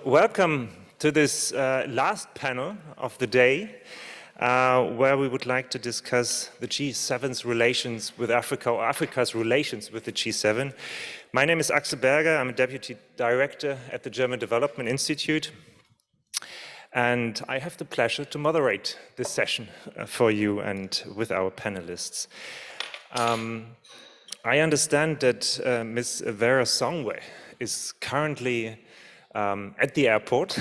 welcome to this last panel of the day, where we would like to discuss the G7's relations with Africa, or Africa's relations with the G7. My name is Axel Berger. I'm a Deputy Director at the German Development Institute. And I have the pleasure to moderate this session for you and with our panelists. I understand that Ms. Vera Songwe is currently at the airport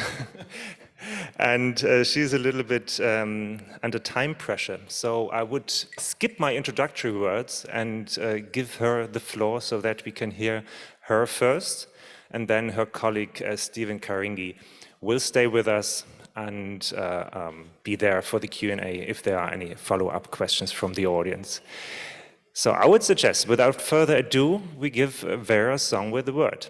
and she's a little bit under time pressure. So I would skip my introductory words and give her the floor so that we can hear her first, and then her colleague Stephen Karingi will stay with us and be there for the Q&A if there are any follow-up questions from the audience. So I would suggest, without further ado, we give Vera Songwe the word.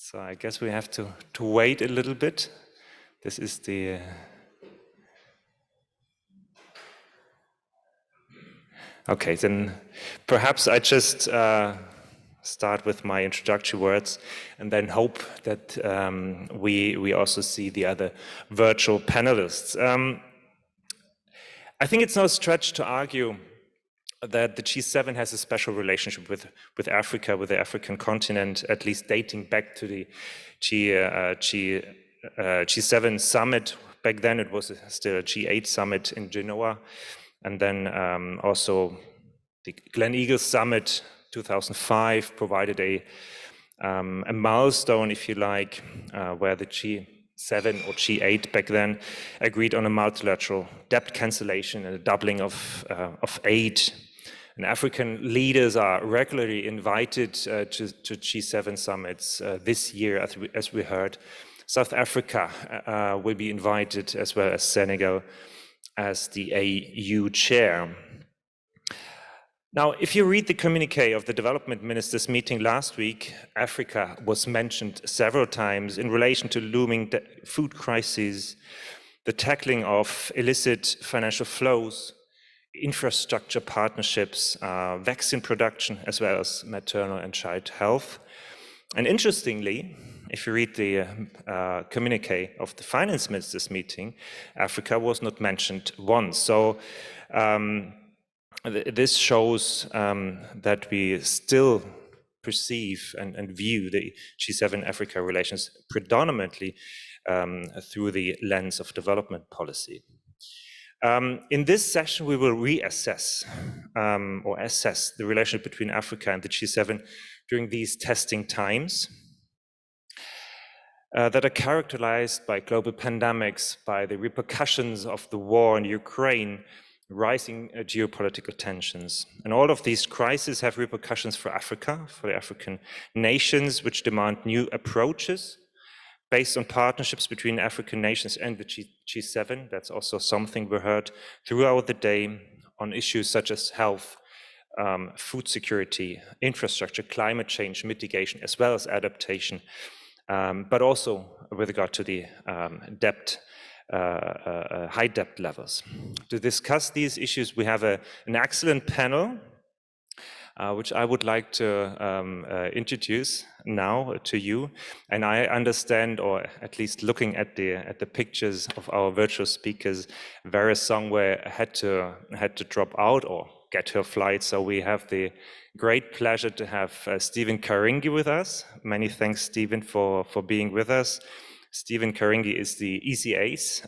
So I guess we have to wait a little bit. This is the... Okay, then perhaps I just start with my introductory words and then hope that we also see the other virtual panelists. I think it's no stretch to argue that the G7 has a special relationship with Africa, with the African continent, at least dating back to the G7 summit. Back then it was still a G8 summit in Genoa. And then also the Gleneagles Summit 2005 provided a milestone, if you like, where the G7 or G8 back then agreed on a multilateral debt cancellation and a doubling of aid. And African leaders are regularly invited to G7 summits this year, as we heard. South Africa will be invited, as well as Senegal, as the AU chair. Now, if you read the communique of the development ministers meeting last week, Africa was mentioned several times in relation to looming food crises, the tackling of illicit financial flows, infrastructure partnerships, vaccine production, as well as maternal and child health. And interestingly, if you read the communique of the finance ministers meeting, Africa was not mentioned once. So this shows that we still perceive and view the G7 Africa relations predominantly through the lens of development policy. In this session, we will reassess or assess the relationship between Africa and the G7 during these testing times that are characterized by global pandemics, by the repercussions of the war in Ukraine, rising geopolitical tensions. And all of these crises have repercussions for Africa, for the African nations, which demand new approaches based on partnerships between African nations and the G7. That's also something we heard throughout the day on issues such as health, food security, infrastructure, climate change mitigation, as well as adaptation, but also with regard to the debt, high debt levels. To discuss these issues, we have an excellent panel, which I would like to introduce now to you. And I understand, or at least looking at the pictures of our virtual speakers, Vera Songwe had to drop out or get her flight. So we have the great pleasure to have Stephen Karingi with us. Many thanks, Stephen, for being with us. Stephen Karingi is the ECA's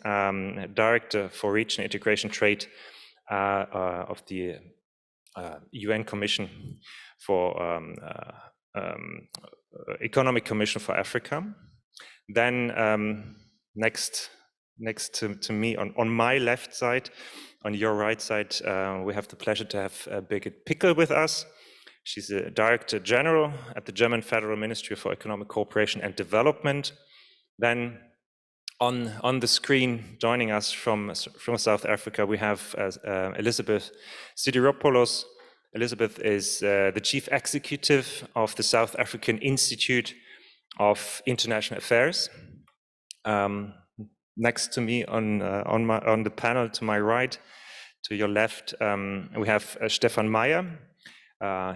Director for Regional Integration Trade of the UN Commission for Economic Commission for Africa. Then next to me, on my left side, on your right side, we have the pleasure to have Birgit Pickel with us. She's the Director General at the German Federal Ministry for Economic Cooperation and Development. Then On the screen, joining us from South Africa, we have Elizabeth Sidiropoulos. Elizabeth is the Chief Executive of the South African Institute of International Affairs. Next to me on the panel to my right, to your left, we have Stefan Mair.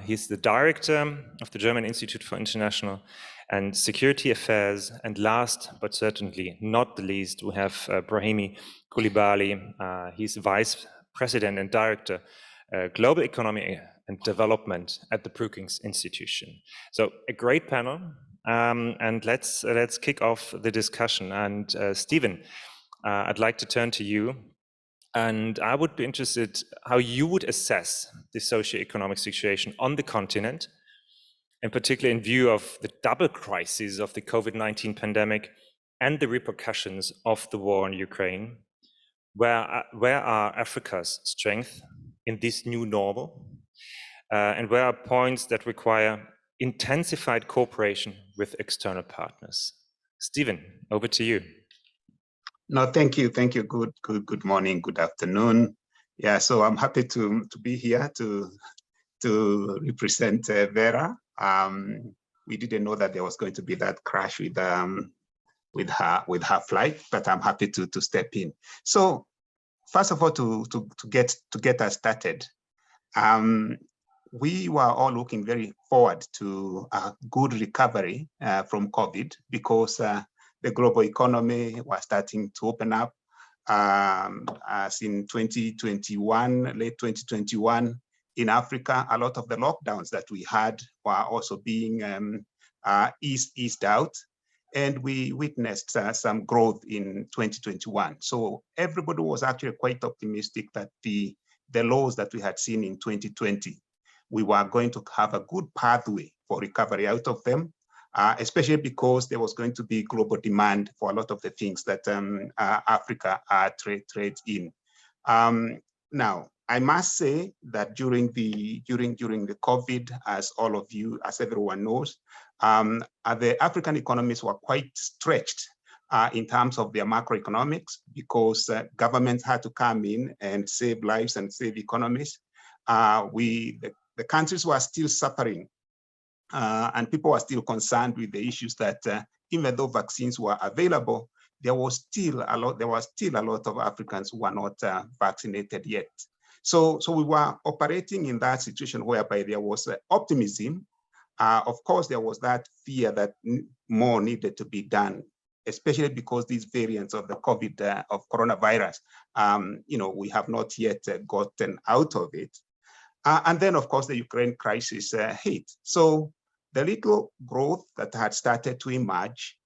He's the director of the German Institute for International and Security Affairs. And last, but certainly not the least, we have Brahima Coulibaly. He's vice president and director, global economy and development at the Brookings institution. So a great panel. And let's kick off the discussion. And Stephen, I'd like to turn to you. And I would be interested how you would assess the socioeconomic situation on the continent, in particular in view of the double crisis of the COVID-19 pandemic and the repercussions of the war in Ukraine. Where are Africa's strengths in this new normal? And where are points that require intensified cooperation with external partners? Stephen, over to you. No, thank you. Good morning, good afternoon. Yeah, so I'm happy to be here to represent Vera. We didn't know that there was going to be that crash with her flight, but I'm happy to step in. So first of all, to get us started, we were all looking very forward to a good recovery from COVID because the global economy was starting to open up. As in 2021, late 2021, in Africa, a lot of the lockdowns that we had were also being eased out. And we witnessed some growth in 2021. So everybody was actually quite optimistic that the lows that we had seen in 2020, we were going to have a good pathway for recovery out of them. Especially because there was going to be global demand for a lot of the things that Africa trades in. Now, I must say that during the COVID, as all of you, as everyone knows, the African economies were quite stretched in terms of their macroeconomics because governments had to come in and save lives and save economies. The countries were still suffering. And people were still concerned with the issues that even though vaccines were available, there was still a lot of Africans who were not vaccinated yet. So we were operating in that situation whereby there was optimism. Of course, there was that fear that more needed to be done, especially because these variants of the COVID, of coronavirus, we have not yet gotten out of it. And then, of course, the Ukraine crisis hit. So the little growth that had started to emerge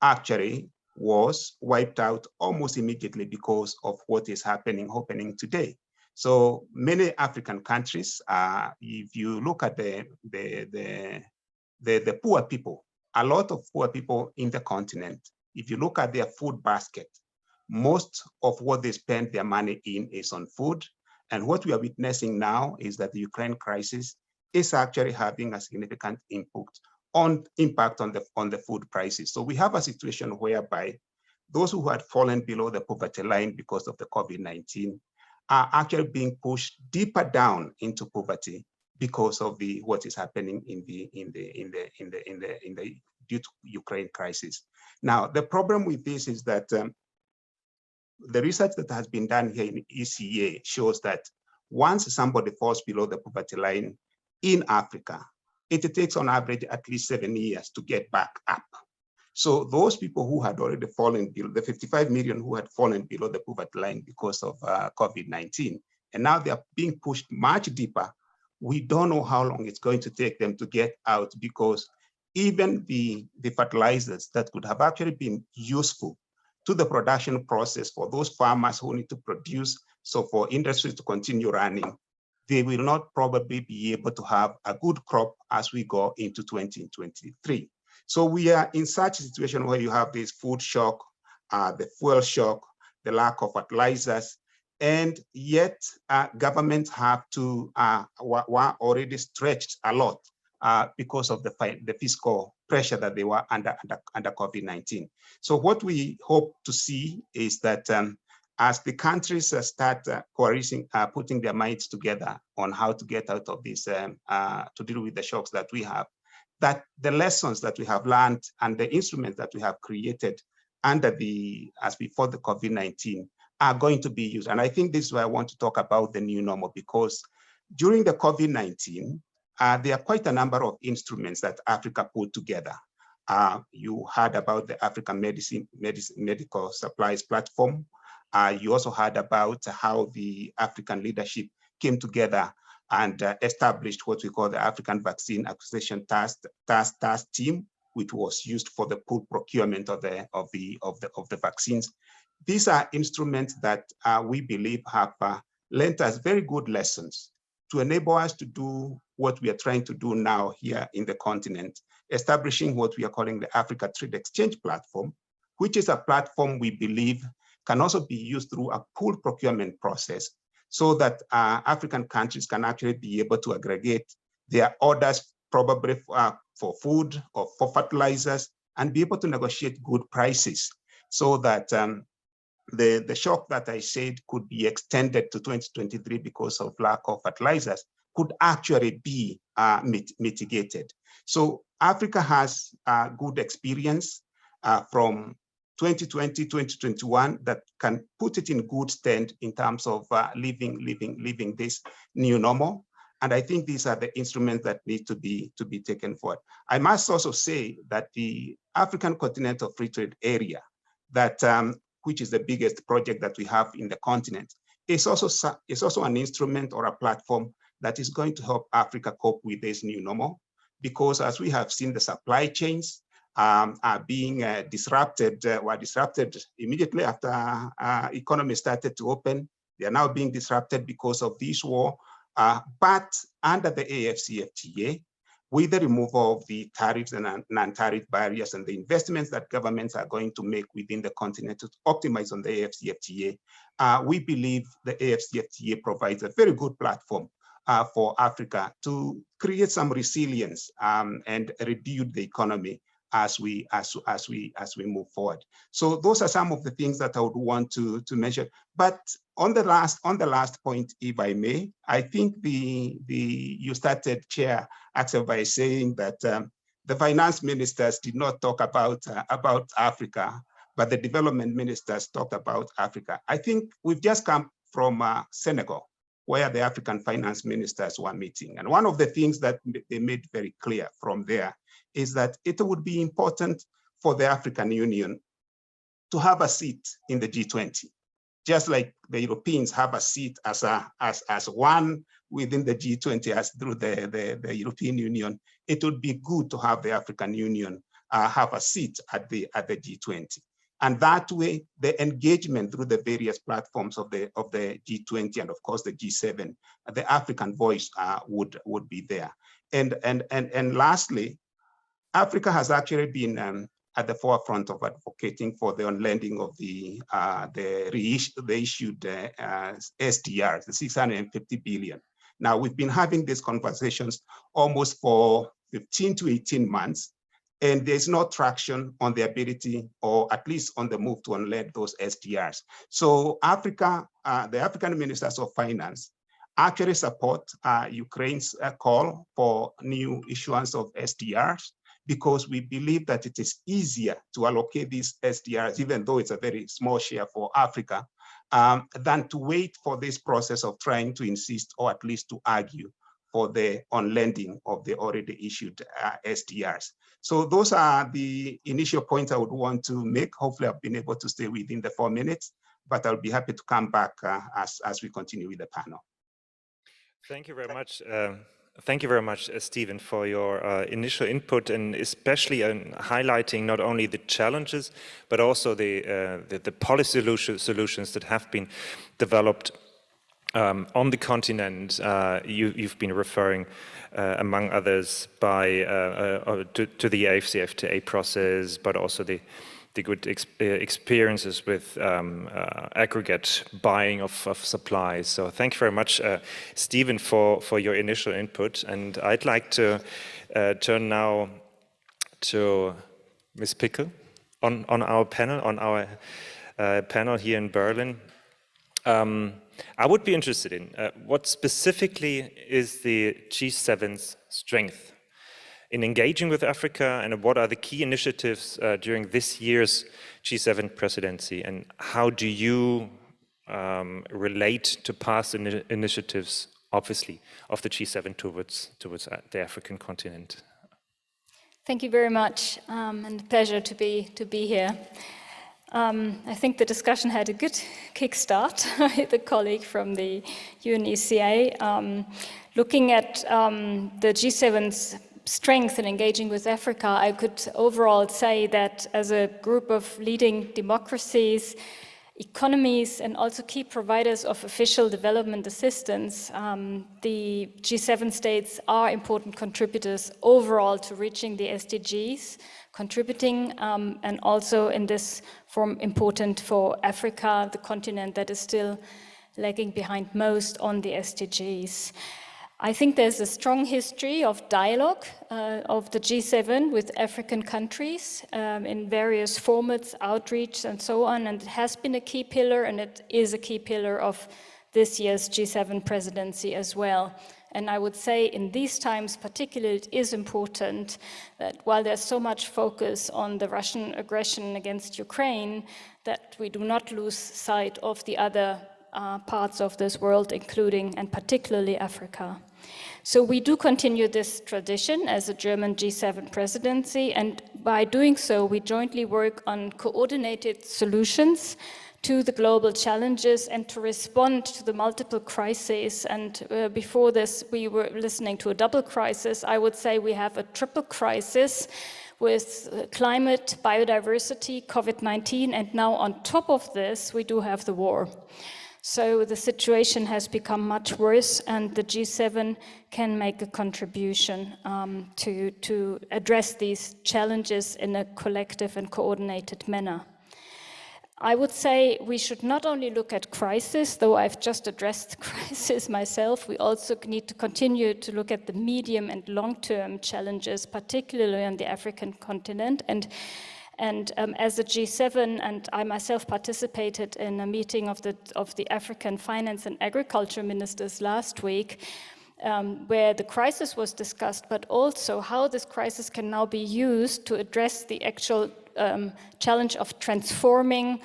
actually was wiped out almost immediately because of what is happening today. So many African countries, if you look at the poor people, a lot of poor people in the continent, if you look at their food basket, most of what they spend their money in is on food. And what we are witnessing now is that the Ukraine crisis is actually having a significant impact on the food prices. So we have a situation whereby those who had fallen below the poverty line because of the COVID-19 are actually being pushed deeper down into poverty because of what is happening due to Ukraine crisis. Now, the problem with this is that the research that has been done here in ECA shows that once somebody falls below the poverty line in Africa, it takes on average at least 7 years to get back up. So those people who had already fallen below, the 55 million who had fallen below the poverty line because of COVID-19, and now they are being pushed much deeper, we don't know how long it's going to take them to get out, because even the fertilizers that could have actually been useful to the production process for those farmers who need to produce, so for industries to continue running, they will not probably be able to have a good crop as we go into 2023. So we are in such a situation where you have this food shock, the fuel shock, the lack of fertilizers, and yet governments have to, were already stretched a lot because of the fiscal pressure that they were under COVID-19. So what we hope to see is that as the countries start coercing, putting their minds together on how to get out of this, to deal with the shocks that we have, that the lessons that we have learned and the instruments that we have created as before the COVID-19 are going to be used. And I think this is why I want to talk about the new normal, because during the COVID-19, there are quite a number of instruments that Africa put together. You heard about the African Medical Supplies Platform. You also heard about how the African leadership came together and established what we call the African Vaccine Acquisition Task Team, which was used for the pool procurement of the vaccines. These are instruments that we believe have lent us very good lessons to enable us to do what we are trying to do now here in the continent, establishing what we are calling the Africa Trade Exchange Platform, which is a platform we believe can also be used through a pool procurement process so that African countries can actually be able to aggregate their orders probably for food or for fertilizers and be able to negotiate good prices so that the shock that I said could be extended to 2023 because of lack of fertilizers could actually be mitigated. So Africa has good experience from 2020, 2021 that can put it in good stead in terms of living this new normal. And I think these are the instruments that need to be taken forward. I must also say that the African Continental Free Trade Area, that which is the biggest project that we have in the continent, is also an instrument or a platform that is going to help Africa cope with this new normal. Because as we have seen, the supply chains are being disrupted, were disrupted immediately after economy started to open. They are now being disrupted because of this war. But under the AFCFTA, with the removal of the tariffs and non-tariff barriers and the investments that governments are going to make within the continent to optimize on the AFCFTA, we believe the AFCFTA provides a very good platform for Africa to create some resilience and rebuild the economy as we move forward. So those are some of the things that I would want to mention. But on the last point, if I may, I think you started, Chair Axel, by saying that the finance ministers did not talk about Africa, but the development ministers talked about Africa. I think we've just come from Senegal, where the African finance ministers were meeting. And one of the things that they made very clear from there is that it would be important for the African Union to have a seat in the G20, just like the Europeans have a seat as one within the G20 as through the European Union. It would be good to have the African Union have a seat at the G20. And that way, the engagement through the various platforms of the G20 and of course the G7, the African voice would be there. And lastly, Africa has actually been at the forefront of advocating for the unlending of the issued SDRs, the 650 billion. Now we've been having these conversations almost for 15 to 18 months. And there's no traction on the ability, or at least on the move to unlend those SDRs. So Africa, the African ministers of finance actually support Ukraine's call for new issuance of SDRs, because we believe that it is easier to allocate these SDRs, even though it's a very small share for Africa, than to wait for this process of trying to insist, or at least to argue, for the unlending of the already issued SDRs. So those are the initial points I would want to make. Hopefully I've been able to stay within the 4 minutes, but I'll be happy to come back as we continue with the panel. Thank you very much. Thank you very much, Stephen, for your initial input, and especially highlighting not only the challenges, but also the policy solutions that have been developed on the continent. You've been referring, among others, to the AFCFTA process, but also the good experiences with aggregate buying of supplies. So thank you very much, Stephen, for your initial input. And I'd like to turn now to Ms. Pickel on our panel here in Berlin. I would be interested in what specifically is the G7's strength in engaging with Africa, and what are the key initiatives during this year's G7 presidency, and how do you relate to past initiatives, obviously, of the G7 towards the African continent? Thank you very much, and a pleasure to be here. I think the discussion had a good kickstart with a colleague from the UNECA. Looking at the G7's strength in engaging with Africa, I could overall say that as a group of leading democracies, economies, and also key providers of official development assistance, the G7 states are important contributors overall to reaching the SDGs, contributing, and also in this form important for Africa, the continent that is still lagging behind most on the SDGs. I think there's a strong history of dialogue of the G7 with African countries in various formats, outreach, and so on, and it has been a key pillar, and it is a key pillar of this year's G7 presidency as well. And I would say in these times particularly, it is important that while there's so much focus on the Russian aggression against Ukraine, that we do not lose sight of the other parts of this world, including and particularly Africa. So we do continue this tradition as a German G7 presidency, and by doing so, we jointly work on coordinated solutions to the global challenges and to respond to the multiple crises. And before this, we were listening to a double crisis. I would say we have a triple crisis with climate, biodiversity, COVID-19, and now on top of this, we do have the war. So the situation has become much worse, and the G7 can make a contribution to address these challenges in a collective and coordinated manner. I would say we should not only look at crisis, though I've just addressed crisis myself, we also need to continue to look at the medium and long-term challenges, particularly on the African continent. And as a G7, and I myself participated in a meeting of the African finance and agriculture ministers last week, where the crisis was discussed, but also how this crisis can now be used to address the actual challenge of transforming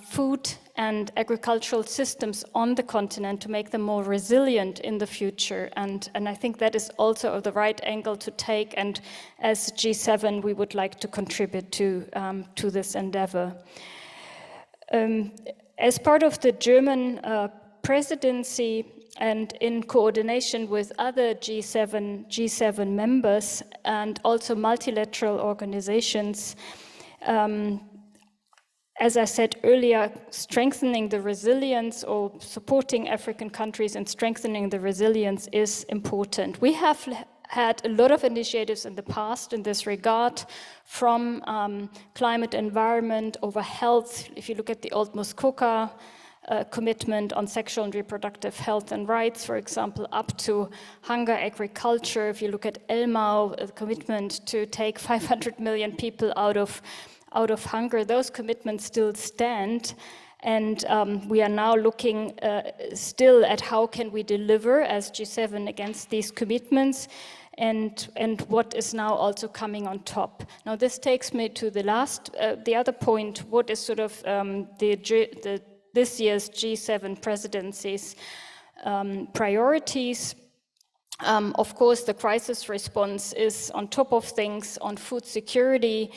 food and agricultural systems on the continent to make them more resilient in the future. And I think that is also the right angle to take. And as G7, we would like to contribute to this endeavor. As part of the German presidency and in coordination with other G7 members and also multilateral organizations, as I said earlier, strengthening the resilience or supporting African countries and strengthening the resilience is important. We have had a lot of initiatives in the past in this regard, from climate environment over health. If you look at the old Muskoka commitment on sexual and reproductive health and rights, for example, up to hunger agriculture. If you look at ELMAU, a commitment to take 500 million people out of hunger, those commitments still stand. And we are now looking still at how can we deliver as G7 against these commitments, and what is now also coming on top. Now this takes me to the other point, what is sort of this year's G7 presidency's priorities. Of course, the crisis response is on top of things on food security.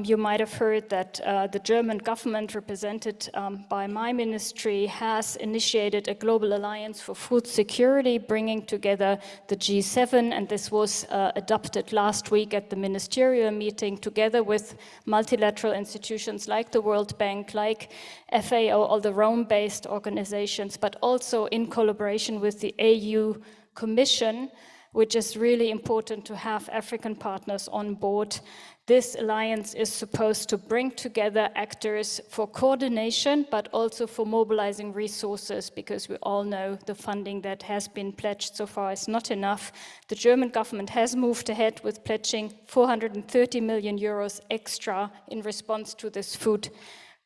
You might have heard that the German government, represented by my ministry, has initiated a global alliance for food security, bringing together the G7, and this was adopted last week at the ministerial meeting, together with multilateral institutions like the World Bank, like FAO, all the Rome-based organizations, but also in collaboration with the AU Commission, which is really important to have African partners on board. This alliance is supposed to bring together actors for coordination, but also for mobilizing resources, because we all know the funding that has been pledged so far is not enough. The German government has moved ahead with pledging 430 million euros extra in response to this food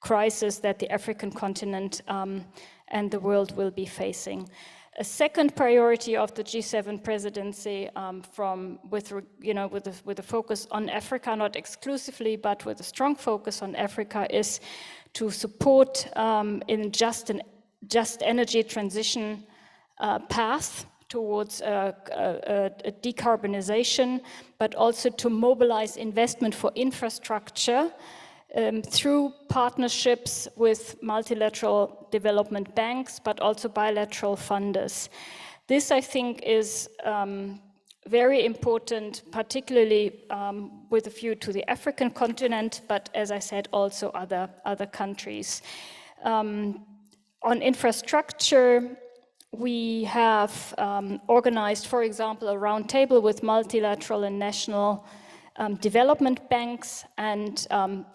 crisis that the African continent and the world will be facing. A second priority of the G7 presidency, with a focus on Africa, not exclusively, but with a strong focus on Africa, is to support in just energy transition path towards a decarbonization, but also to mobilize investment for infrastructure through partnerships with multilateral development banks, but also bilateral funders. This, I think, is very important, particularly with a view to the African continent, but as I said, also other countries. On infrastructure, we have organized, for example, a roundtable with multilateral and national development banks, and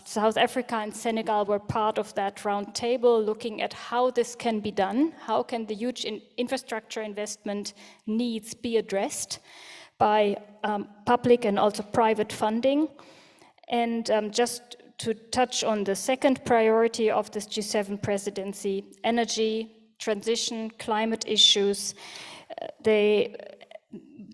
South Africa and Senegal were part of that round table, looking at how this can be done, how can the huge infrastructure investment needs be addressed by public and also private funding. And just to touch on the second priority of this G7 presidency, energy, transition, climate issues,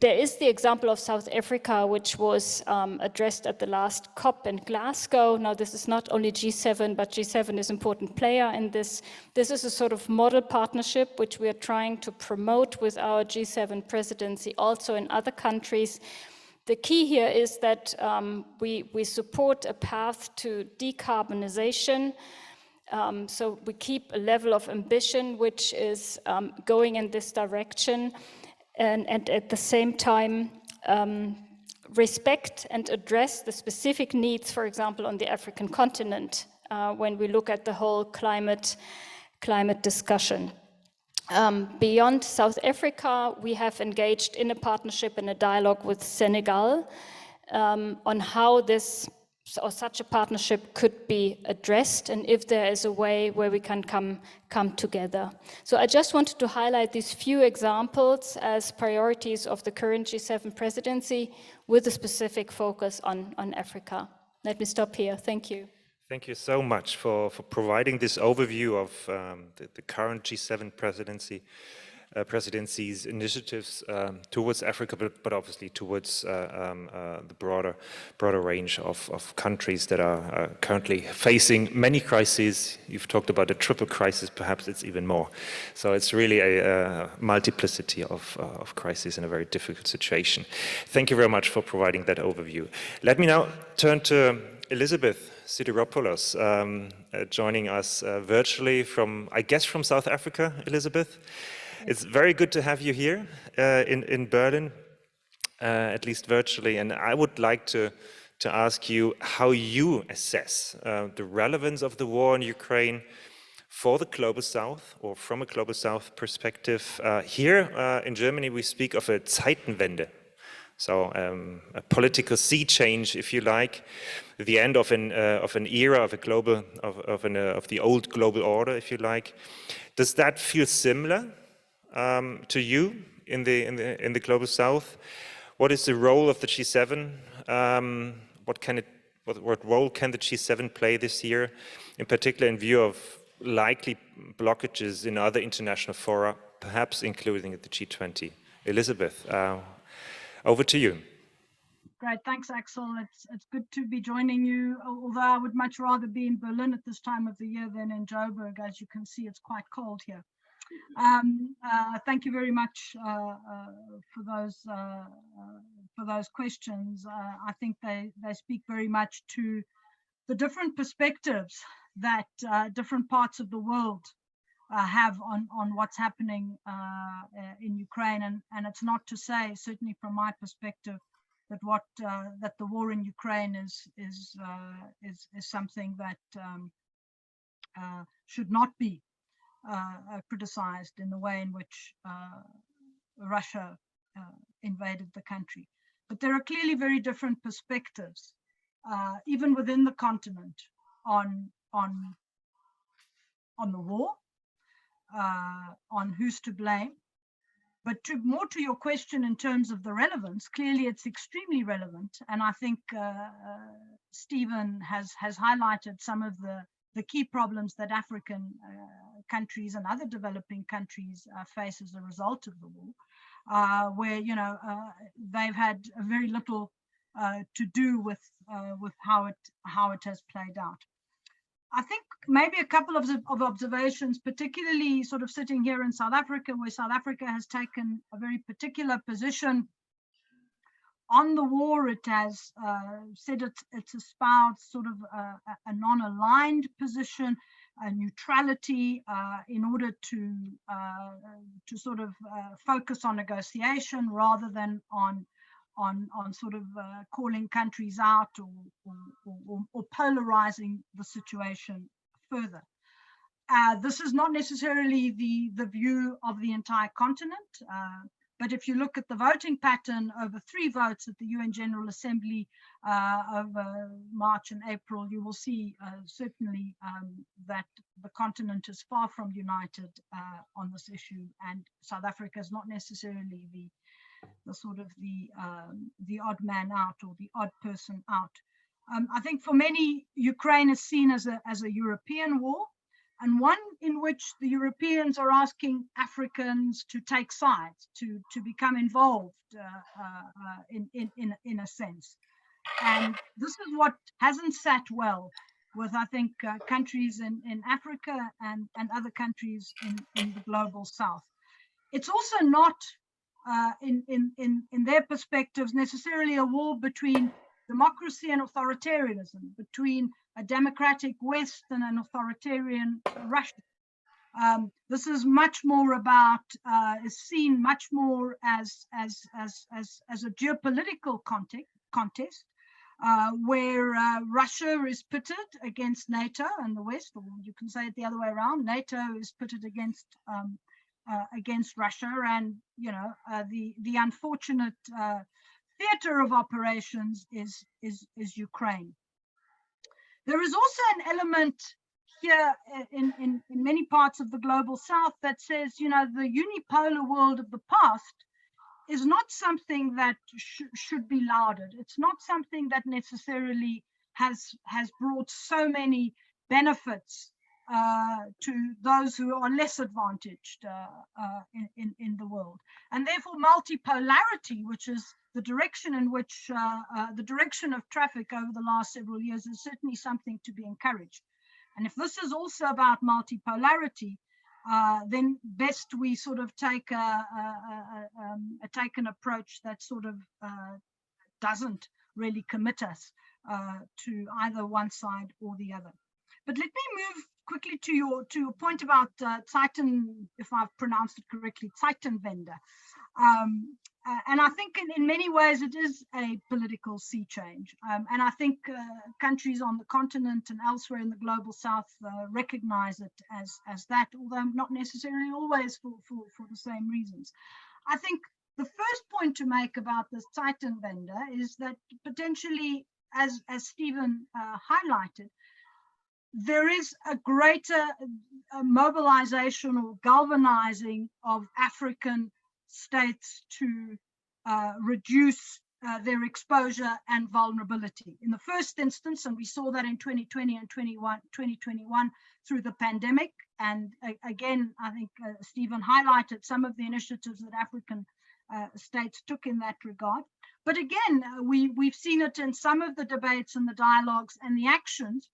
there is the example of South Africa, which was addressed at the last COP in Glasgow. Now, this is not only G7, but G7 is an important player in this. This is a sort of model partnership which we are trying to promote with our G7 presidency also in other countries. The key here is that we support a path to decarbonization. So we keep a level of ambition which is going in this direction. And at the same time, respect and address the specific needs, for example, on the African continent, when we look at the whole climate discussion. Beyond South Africa, we have engaged in a partnership and a dialogue with Senegal on how this or such a partnership could be addressed, and if there is a way where we can come together. So I just wanted to highlight these few examples as priorities of the current G7 presidency with a specific focus on Africa. Let me stop here. Thank you. Thank you so much for providing this overview of the current G7 presidency's initiatives towards Africa, but obviously towards the broader range of countries that are currently facing many crises. You've talked about a triple crisis, perhaps it's even more. So it's really a multiplicity of crises in a very difficult situation. Thank you very much for providing that overview. Let me now turn to Elizabeth Sidiropoulos, joining us virtually from, I guess, from South Africa, Elizabeth. It's very good to have you here in Berlin, at least virtually. And I would like to ask you how you assess the relevance of the war in Ukraine for the Global South, or from a Global South perspective. Here in Germany, we speak of a Zeitenwende. So a political sea change, if you like, the end of an era of a global of the old global order, if you like. Does that feel similar to you in the Global South? What is the role of the G7? What role can the G7 play this year, in particular in view of likely blockages in other international fora, perhaps including the G20? Elizabeth, over to you. Great, thanks, Axel. It's good to be joining you, although I would much rather be in Berlin at this time of the year than in Joburg. As you can see, it's quite cold here. Thank you very much for those questions. I think they speak very much to the different perspectives that different parts of the world have on what's happening in Ukraine, and it's not to say, certainly from my perspective, that that the war in Ukraine is something that should not be criticized in the way in which Russia invaded the country. But there are clearly very different perspectives, even within the continent, on the war, on who's to blame. But more to your question in terms of the relevance, clearly it's extremely relevant. And I think Stephen has highlighted some of the key problems that African countries and other developing countries face as a result of the war, where, you know, they've had very little to do with how it has played out. I think maybe a couple of observations, particularly sort of sitting here in South Africa, where South Africa has taken a very particular position on the war. It has said it's espoused sort of a non-aligned position, a neutrality, in order to sort of focus on negotiation rather than on sort of calling countries out or polarizing the situation further. This is not necessarily the view of the entire continent, but if you look at the voting pattern over 3 votes at the UN General Assembly over March and April, you will see certainly that the continent is far from united on this issue, and South Africa is not necessarily the sort of the odd man out or the odd person out. I think for many, Ukraine is seen as a European war, and one in which the Europeans are asking Africans to take sides, to become involved in a sense. And this is what hasn't sat well with, I think, countries in Africa and other countries in the global south. It's also not in their perspectives necessarily a war between democracy and authoritarianism, between a democratic West and an authoritarian Russia. This is much more about, is seen much more as a geopolitical contest, where Russia is pitted against NATO and the West, or you can say it the other way around. NATO is pitted against Russia, and you know, the unfortunate theater of operations is Ukraine. There is also an element here in many parts of the global south that says, you know, the unipolar world of the past is not something that should be lauded. It's not something that necessarily has brought so many benefits to those who are less advantaged in the world. And therefore multipolarity, which is the direction in which the direction of traffic over the last several years, is certainly something to be encouraged. And if this is also about multipolarity, then best we sort of take an approach that sort of doesn't really commit us to either one side or the other. But let me move quickly to your point about Zeiten, if I've pronounced it correctly, Zeitenwende. And I think in many ways it is a political sea change. And I think countries on the continent and elsewhere in the global south recognize it as that, although not necessarily always for the same reasons. I think the first point to make about this Zeitenwende is that potentially, as Stephen highlighted, there is a greater mobilization or galvanizing of African states to reduce their exposure and vulnerability. In the first instance, and we saw that in 2020 and 2021 through the pandemic, and again, I think Stephen highlighted some of the initiatives that African states took in that regard. But again, we've seen it in some of the debates and the dialogues and the actions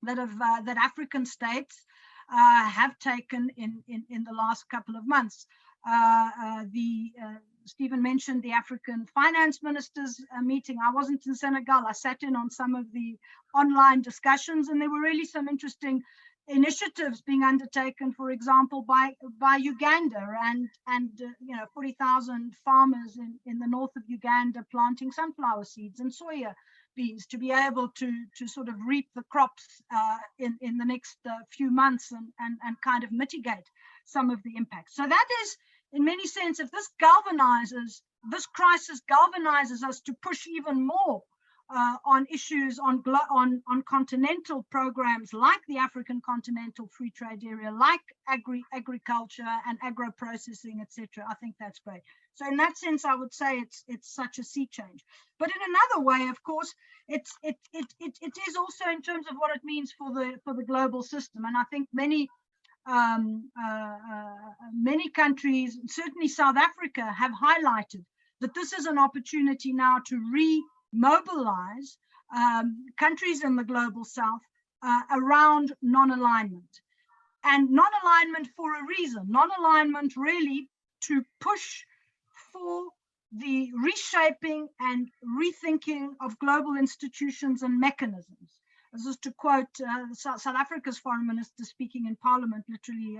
that African states have taken in the last couple of months. Stephen mentioned the African finance ministers meeting. I wasn't in Senegal. I sat in on some of the online discussions, and there were really some interesting initiatives being undertaken, for example, by Uganda and 40,000 farmers in the north of Uganda planting sunflower seeds and soya beans to be able to sort of reap the crops in the next few months and kind of mitigate some of the impacts. So that is, in many sense, if this galvanizes this crisis galvanizes us to push even more on issues on continental programs like the African Continental Free Trade Area, like agriculture and agro-processing, etc. I think that's great. So in that sense, I would say it's such a sea change. But in another way, of course, it is also in terms of what it means for the global system. And I think many countries, certainly South Africa, have highlighted that this is an opportunity now to mobilize countries in the global south around non-alignment, and non-alignment for a reason. Non-alignment really to push for the reshaping and rethinking of global institutions and mechanisms. This is to quote South Africa's foreign minister speaking in Parliament literally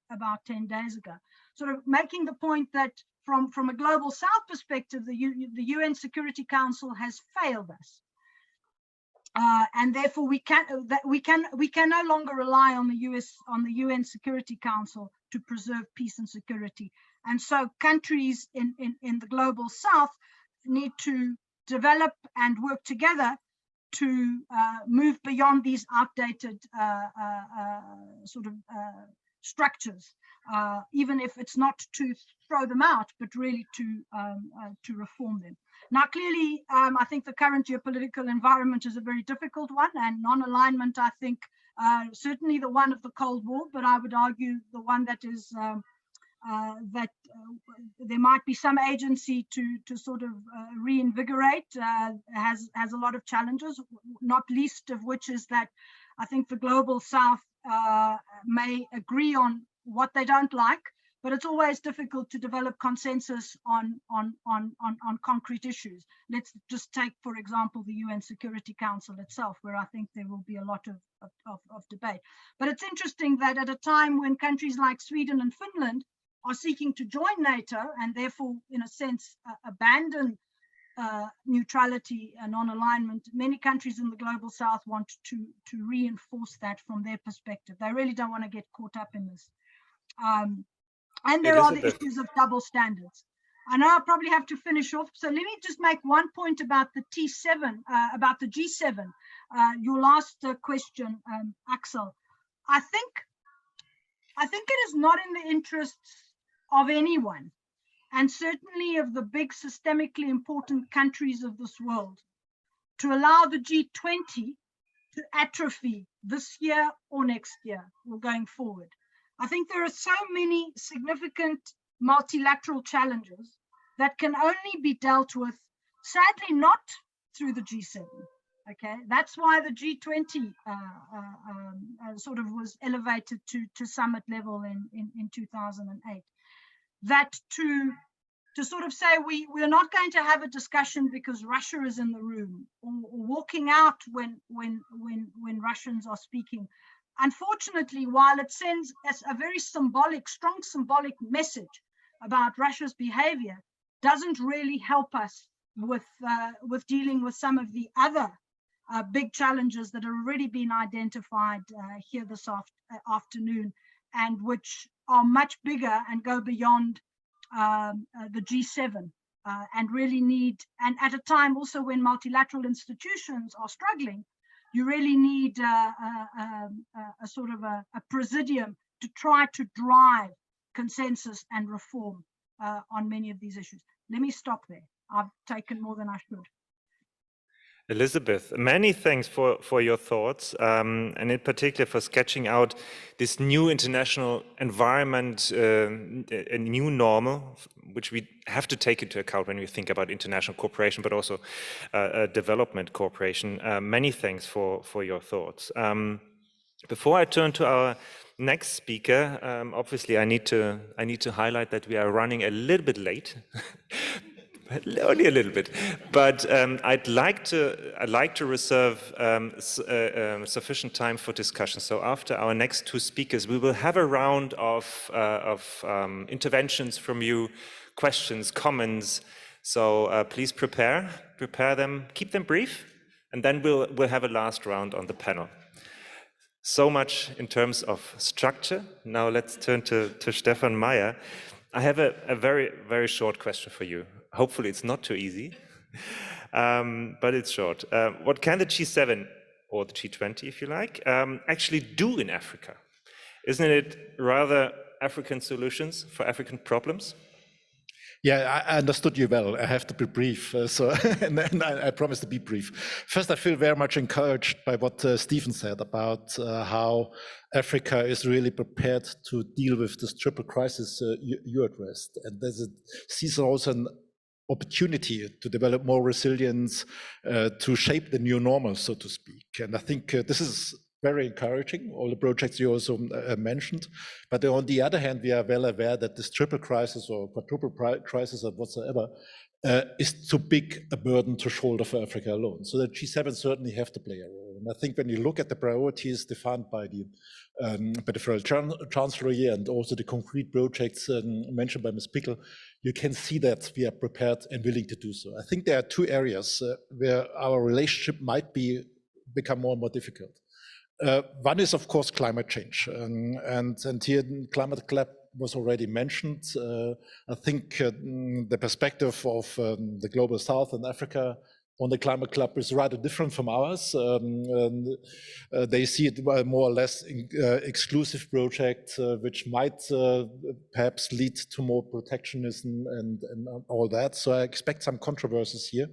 about 10 days ago, sort of making the point that from a global south perspective, the UN Security Council has failed us, and therefore we can no longer rely on the UN Security Council to preserve peace and security. And so countries in the global south need to develop and work together to move beyond these outdated structures, even if it's not to throw them out, but really to reform them. Now, clearly, I think the current geopolitical environment is a very difficult one, and non-alignment, I think, certainly the one of the Cold War, but I would argue the one that is there might be some agency to sort of reinvigorate, has a lot of challenges, not least of which is that I think the global south may agree on what they don't like, but it's always difficult to develop consensus on concrete issues. Let's just take, for example, the UN Security Council itself, where I think there will be a lot of debate. But it's interesting that at a time when countries like Sweden and Finland are seeking to join NATO and therefore, in a sense, abandon neutrality and non-alignment, many countries in the global south want to reinforce that from their perspective. They really don't want to get caught up in this. And there are the issues of double standards. I know I'll probably have to finish off, so let me just make one point about the T7, about the G7. Your last question, Axel. I think it is not in the interests of anyone, and certainly of the big systemically important countries of this world, to allow the G20 to atrophy this year or next year or going forward. I think there are so many significant multilateral challenges that can only be dealt with, sadly, not through the G7. Okay, that's why the G20 sort of was elevated to summit level in 2008. That to sort of say we're not going to have a discussion because Russia is in the room, or walking out when Russians are speaking. Unfortunately, while it sends us a very strong symbolic message about Russia's behavior, doesn't really help us with dealing with some of the other big challenges that have already been identified here this afternoon, and which are much bigger and go beyond the G7 and really need, and at a time also when multilateral institutions are struggling, you really need a sort of a presidium to try to drive consensus and reform on many of these issues. Let me stop there. I've taken more than I should. Elizabeth, many thanks for your thoughts, and in particular for sketching out this new international environment, a new normal, which we have to take into account when we think about international cooperation, but also development cooperation. Many thanks for your thoughts. Before I turn to our next speaker, obviously I need to highlight that we are running a little bit late. Only a little bit, but I'd like to reserve sufficient time for discussion. So after our next two speakers, we will have a round of interventions from you, questions, comments. So please prepare them, keep them brief, and then we'll have a last round on the panel. So much in terms of structure. Now let's turn to Stefan Mair. I have a very, very short question for you. hopefully it's not too easy, but it's short. What can the G7, or the G20 if you like, actually do in Africa? Isn't it rather African solutions for African problems? Yeah, I understood you well. I have to be brief, and I promise to be brief. First, I feel very much encouraged by what Stefan said about how Africa is really prepared to deal with this triple crisis you addressed, and sees also an opportunity to develop more resilience, to shape the new normal, so to speak. And I think this is very encouraging, all the projects you also mentioned. But on the other hand, we are well aware that this triple crisis or quadruple crisis or whatsoever is too big a burden to shoulder for Africa alone. So the G7 certainly have to play a role. And I think when you look at the priorities defined by the Federal Chancellor and also the concrete projects mentioned by Ms. Pickel, you can see that we are prepared and willing to do so. I think there are two areas where our relationship might become more and more difficult. One is, of course, climate change. And here, Climate Club was already mentioned. I think the perspective of the Global South and Africa on the Climate Club is rather different from ours. They see it more or less exclusive project, which might perhaps lead to more protectionism and all that. So I expect some controversies here.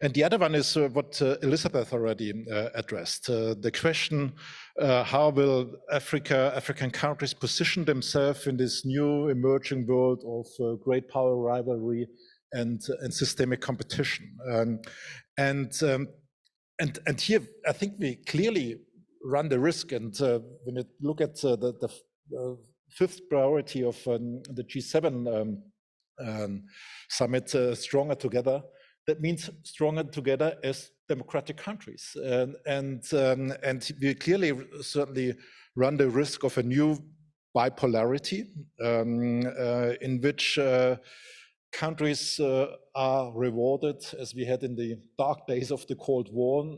And the other one is what Elizabeth already addressed. The question, how will African countries position themselves in this new emerging world of great power rivalry and systemic competition? And here, I think we clearly run the risk. And when you look at the fifth priority of the G7 summit, Stronger Together, that means stronger together as democratic countries. And we clearly certainly run the risk of a new bipolarity in which countries are rewarded, as we had in the dark days of the Cold War,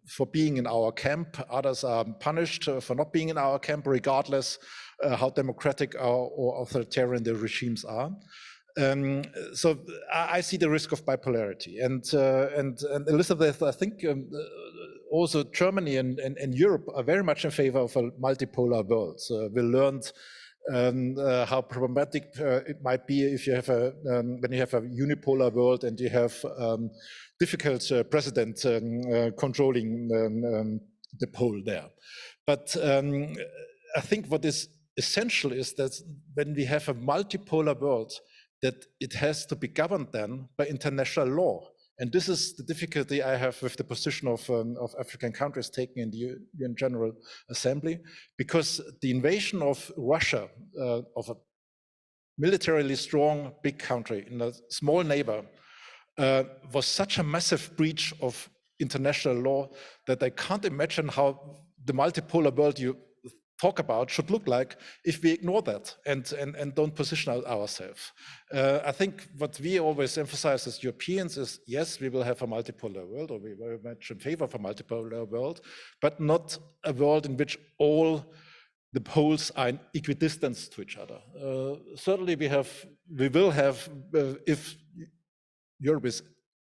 for being in our camp. Others are punished for not being in our camp, regardless how democratic or authoritarian the regimes are. So I see the risk of bipolarity. And Elizabeth, I think also Germany and Europe are very much in favor of a multipolar world. We learned how problematic it might be if you have when you have a unipolar world and you have difficult president controlling the pole there. But I think what is essential is that when we have a multipolar world, that it has to be governed then by international law. And this is the difficulty I have with the position of African countries taken in the UN General Assembly, because the invasion of Russia, of a militarily strong big country in a small neighbor, was such a massive breach of international law that I can't imagine how the multipolar world you talk about should look like if we ignore that and don't position ourselves. I think what we always emphasize as Europeans is, yes, we will have a multipolar world, or we very much in favor of a multipolar world, but not a world in which all the poles are in equidistance to each other. Certainly we will have, if Europe is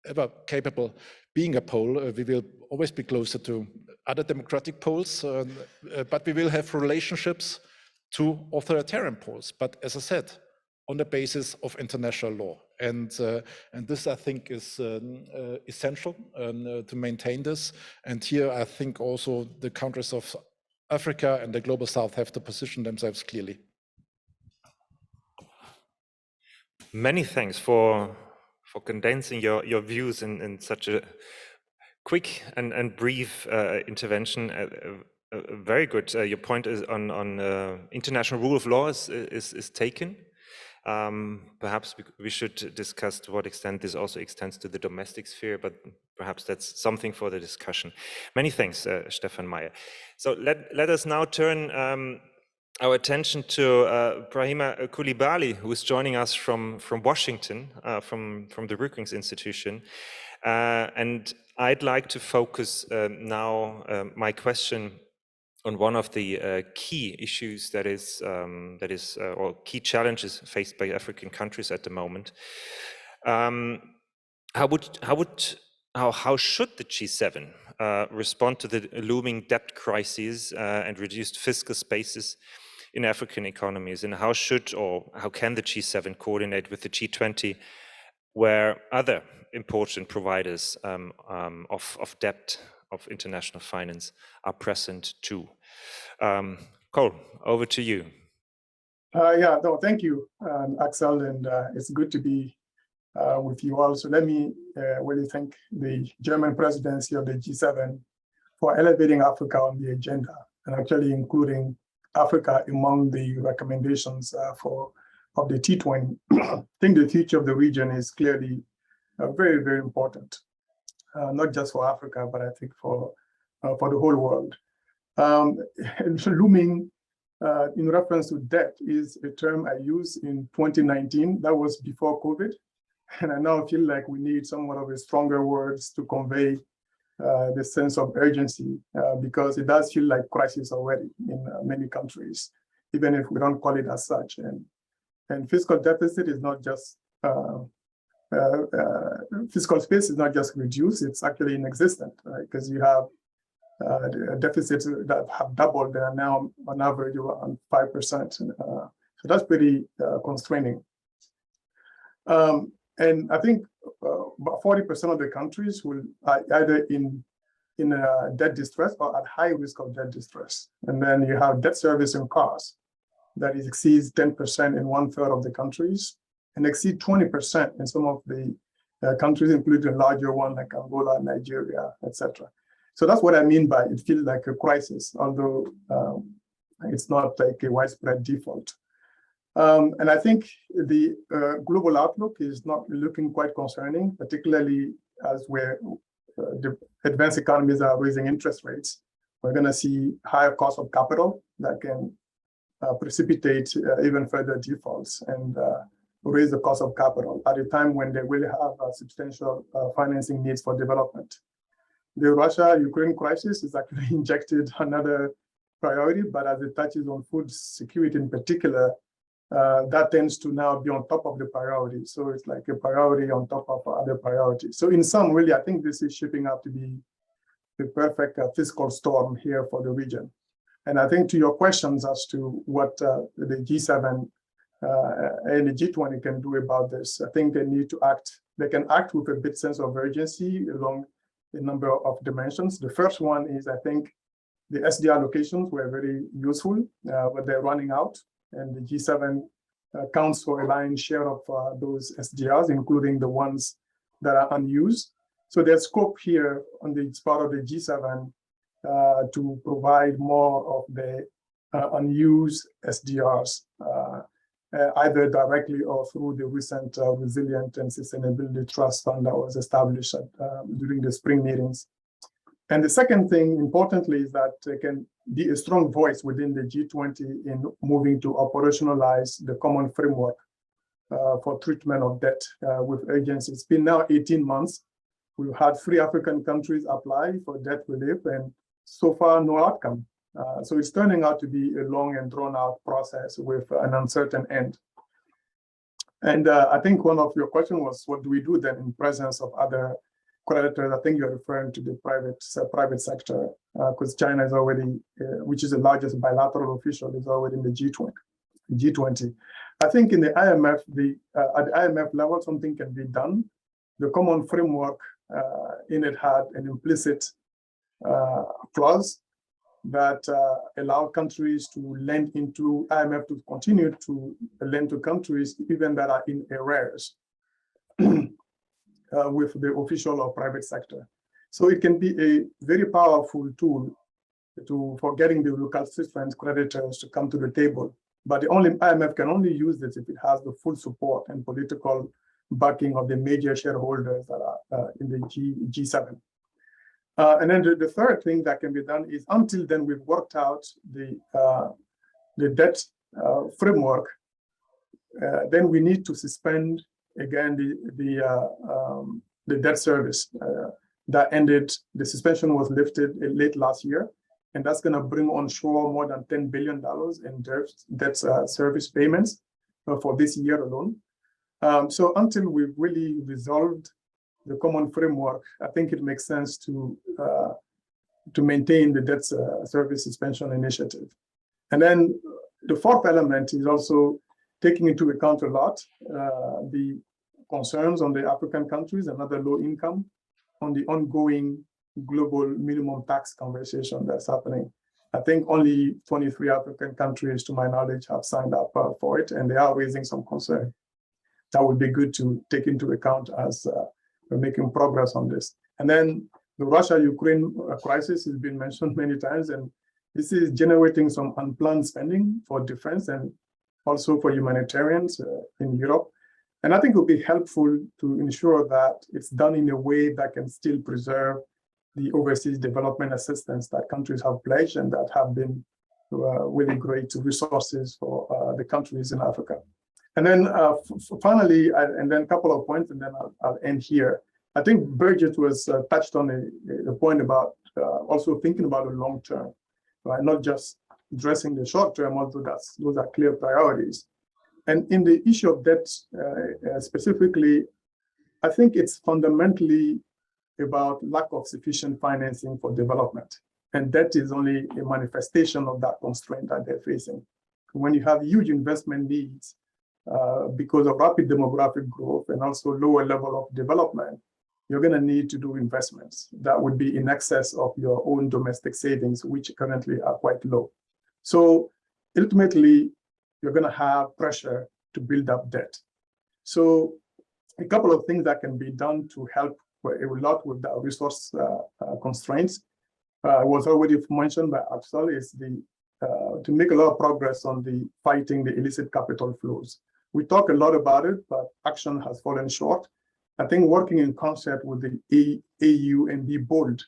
ever capable being a pole, we will always be closer to other democratic poles, but we will have relationships to authoritarian poles. But as I said, on the basis of international law. And this, I think, is essential to maintain this. And here, I think also the countries of Africa and the Global South have to position themselves clearly. Many thanks for condensing your views in such a quick and brief intervention. Very good. Your point is on international rule of law is taken. Perhaps we should discuss to what extent this also extends to the domestic sphere, but perhaps that's something for the discussion. Many thanks, Stefan, Mair. So let us now turn our attention to Brahima Coulibaly, who is joining us from Washington, from the Brookings Institution. And I'd like to focus now my question on one of the key issues that is or key challenges faced by African countries at the moment. How should the G7 respond to the looming debt crises and reduced fiscal spaces in African economies, and how can the G7 coordinate with the G20, where other important providers of debt, of international finance, are present too? Cole, over to you. Yeah, no, thank you, Axel, and it's good to be with you all. So let me really thank the German presidency of the G7 for elevating Africa on the agenda and actually including Africa among the recommendations of the T20. I think the future of the region is clearly very, very important, not just for Africa, but I think for the whole world. Looming in reference to debt is a term I used in 2019. That was before COVID. And I now feel like we need somewhat of a stronger words to convey the sense of urgency, because it does feel like crisis already in many countries, even if we don't call it as such. And fiscal deficit is not just, fiscal space is not just reduced, it's actually inexistent, right? Because you have deficits that have doubled, they are now on average around 5%. So that's pretty constraining. And I think about 40% of the countries will either in debt distress or at high risk of debt distress. And then you have debt servicing costs that exceeds 10% in 1/3 of the countries and exceed 20% in some of the countries, including larger ones like Angola, Nigeria, etc. So that's what I mean by it feels like a crisis, although it's not like a widespread default. And I think the global outlook is not looking quite concerning, particularly as the advanced economies are raising interest rates. We're going to see higher cost of capital that can precipitate even further defaults and raise the cost of capital at a time when they will have substantial financing needs for development. The Russia-Ukraine crisis is actually injected another priority, but as it touches on food security in particular, that tends to now be on top of the priority. So it's like a priority on top of other priorities. So in sum, really, I think this is shaping up to be the perfect fiscal storm here for the region. And I think to your questions as to what the G7 and the G20 can do about this, I think they need to act. They can act with a bit sense of urgency along a number of dimensions. The first one is, I think, the SDR allocations were very useful, but they're running out. And the G7 counts for a lion's share of those SDRs, including the ones that are unused. So there's scope here on the part of the G7 to provide more of the unused SDRs, either directly or through the recent Resilient and Sustainability Trust Fund that was established during the spring meetings. And the second thing, importantly, is that there can be a strong voice within the G20 in moving to operationalize the common framework for treatment of debt with urgency. It's been now 18 months. We've had 3 African countries apply for debt relief, and so far, no outcome. So it's turning out to be a long and drawn-out process with an uncertain end. And I think one of your questions was, what do we do then in presence of other creditors? I think you're referring to the private sector, because China is already, which is the largest bilateral official, is already in the G20. I think in the IMF, at the IMF level, something can be done. The common framework in it had an implicit clause that allow countries to lend into IMF to continue to lend to countries even that are in arrears with the official or private sector. So it can be a very powerful tool for getting the recalcitrant creditors to come to the table. But the IMF can only use this if it has the full support and political backing of the major shareholders that are in the G7. And then the third thing that can be done is, until then we've worked out the debt framework, then we need to suspend again the debt service that ended. The suspension was lifted late last year, and that's going to bring onshore more than $10 billion in debt service payments for this year alone. So until we've really resolved the common framework, I think it makes sense to maintain the debt service suspension initiative. And then the fourth element is also taking into account a lot the concerns on the African countries and other low income on the ongoing global minimum tax conversation that's happening. I think only 23 African countries, to my knowledge, have signed up for it, and they are raising some concern. That would be good to take into account as we're making progress on this. And then the Russia-Ukraine crisis has been mentioned many times, and this is generating some unplanned spending for defense and also for humanitarians in Europe. And I think it would be helpful to ensure that it's done in a way that can still preserve the overseas development assistance that countries have pledged and that have been really great resources for the countries in Africa. And then finally, and then a couple of points, and then I'll end here. I think Birgit was touched on a point about also thinking about the long term, right? Not just addressing the short term, although those are clear priorities. And in the issue of debt specifically, I think it's fundamentally about lack of sufficient financing for development. And debt is only a manifestation of that constraint that they're facing. When you have huge investment needs because of rapid demographic growth and also lower level of development, you're going to need to do investments that would be in excess of your own domestic savings, which currently are quite low. So ultimately, you're going to have pressure to build up debt. So a couple of things that can be done to help a lot with the resource constraints was already mentioned by Axel, is to make a lot of progress on the fighting the illicit capital flows. We talk a lot about it, but action has fallen short. I think working in concert with the AU and be bold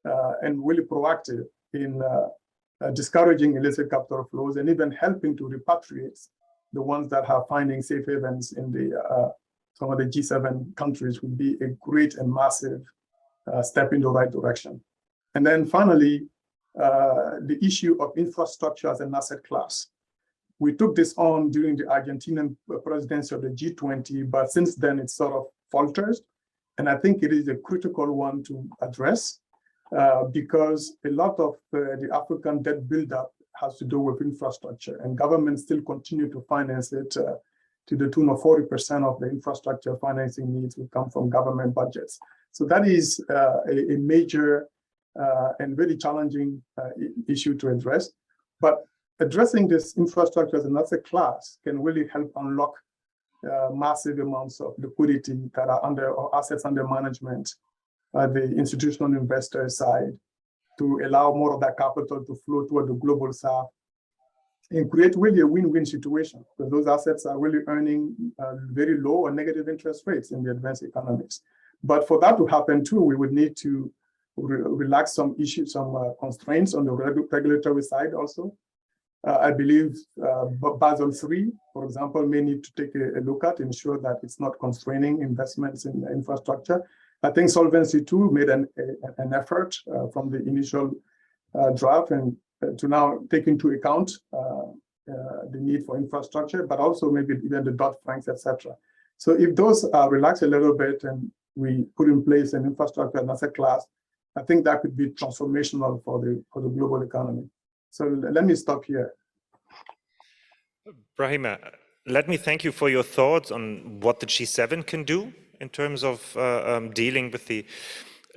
and really proactive in discouraging illicit capital flows and even helping to repatriate the ones that are finding safe havens in the some of the G7 countries would be a great and massive step in the right direction. And then finally, the issue of infrastructure as an asset class. We took this on during the Argentinian presidency of the G20, but since then it sort of falters. And I think it is a critical one to address because a lot of the African debt buildup has to do with infrastructure, and governments still continue to finance it to the tune of 40% of the infrastructure financing needs will come from government budgets. So that is a major and really challenging issue to address. But addressing this infrastructure as an asset class can really help unlock massive amounts of liquidity that are under or assets under management at the institutional investor side to allow more of that capital to flow toward the global south and create really a win-win situation, because those assets are really earning very low or negative interest rates in the advanced economies. But for that to happen too, we would need to relax some issues, some constraints on the regulatory side also. I believe Basel III, for example, may need to take a look at, ensure that it's not constraining investments in infrastructure. I think Solvency II made an effort from the initial draft and to now take into account the need for infrastructure, but also maybe even the Dodd-Franks, etc. So if those are relaxed a little bit and we put in place an infrastructure and asset class, I think that could be transformational for the global economy. So let me stop here. Brahima, let me thank you for your thoughts on what the G7 can do in terms of dealing with the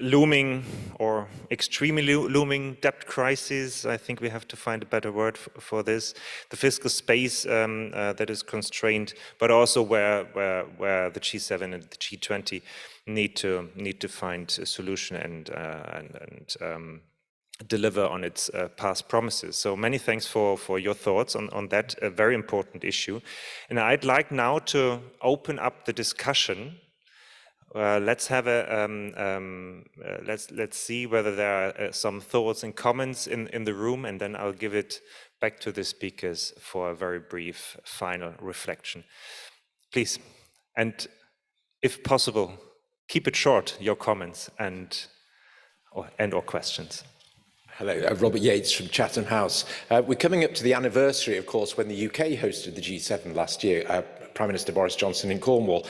looming or extremely looming debt crisis. I think we have to find a better word for this. The fiscal space that is constrained, but also where the G7 and the G20 need to find a solution and deliver on its past promises. So many thanks for your thoughts on that very important issue. And I'd like now to open up the discussion. Let's have let's see whether there are some thoughts and comments in the room, and then I'll give it back to the speakers for a very brief final reflection. Please, and if possible, keep it short, your comments and or questions. Hello, Robert Yates from Chatham House. We're coming up to the anniversary, of course, when the UK hosted the G7 last year, Prime Minister Boris Johnson in Cornwall,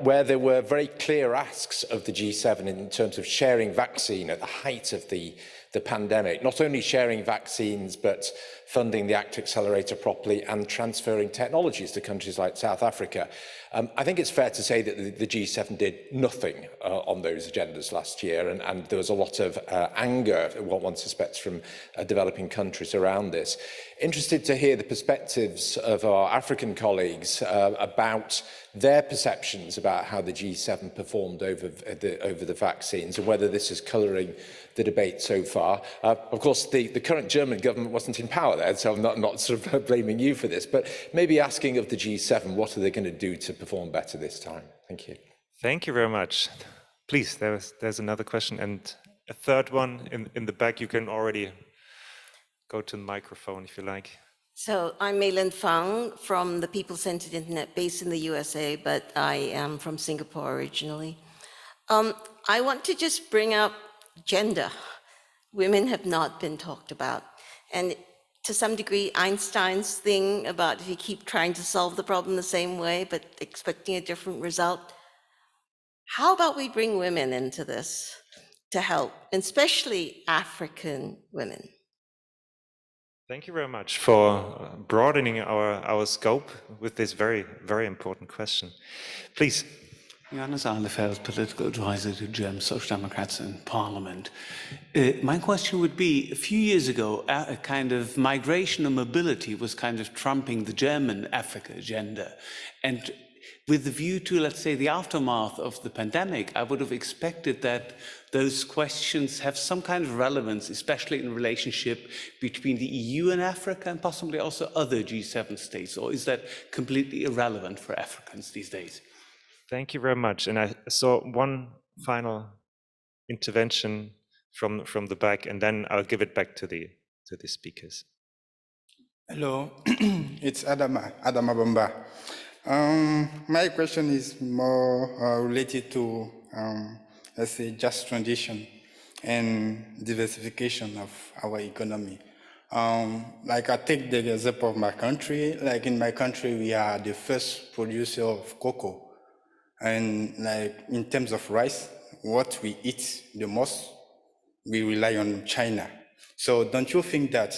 where there were very clear asks of the G7 in terms of sharing vaccine at the height of the pandemic, not only sharing vaccines, but funding the ACT Accelerator properly and transferring technologies to countries like South Africa. I think it's fair to say that the G7 did nothing on those agendas last year, and there was a lot of anger, what one suspects, from developing countries around this. Interested to hear the perspectives of our African colleagues about their perceptions about how the G7 performed over the vaccines and whether this is colouring the debate so far. Of course, the current German government wasn't in power there, so I'm not sort of blaming you for this, but maybe asking of the G7, what are they going to do to perform better this time? Thank you. Thank you very much. Please, there's another question, and a third one in the back. You can already go to the microphone if you like. So I'm Mei-Lin Fang from the People-Centered Internet based in the USA, but I am from Singapore originally. I want to just bring up gender. Women have not been talked about. And to some degree, Einstein's thing about if you keep trying to solve the problem the same way, but expecting a different result. How about we bring women into this to help, especially African women? Thank you very much for broadening our scope with this very, very important question. Please. Johannes Ahlefeld, political advisor to German Social Democrats in Parliament. My question would be, a few years ago, a kind of migration or mobility was kind of trumping the German Africa agenda. And with the view to, let's say, the aftermath of the pandemic, I would have expected that those questions have some kind of relevance, especially in relationship between the EU and Africa and possibly also other G7 states. Or is that completely irrelevant for Africans these days? Thank you very much. And I saw one final intervention from the back, and then I'll give it back to the speakers. Hello, it's Adama Bamba. My question is more related to, let's say, just transition and diversification of our economy. Like I take the example of my country. Like in my country, we are the first producer of cocoa. And like in terms of rice, what we eat the most, we rely on China. So don't you think that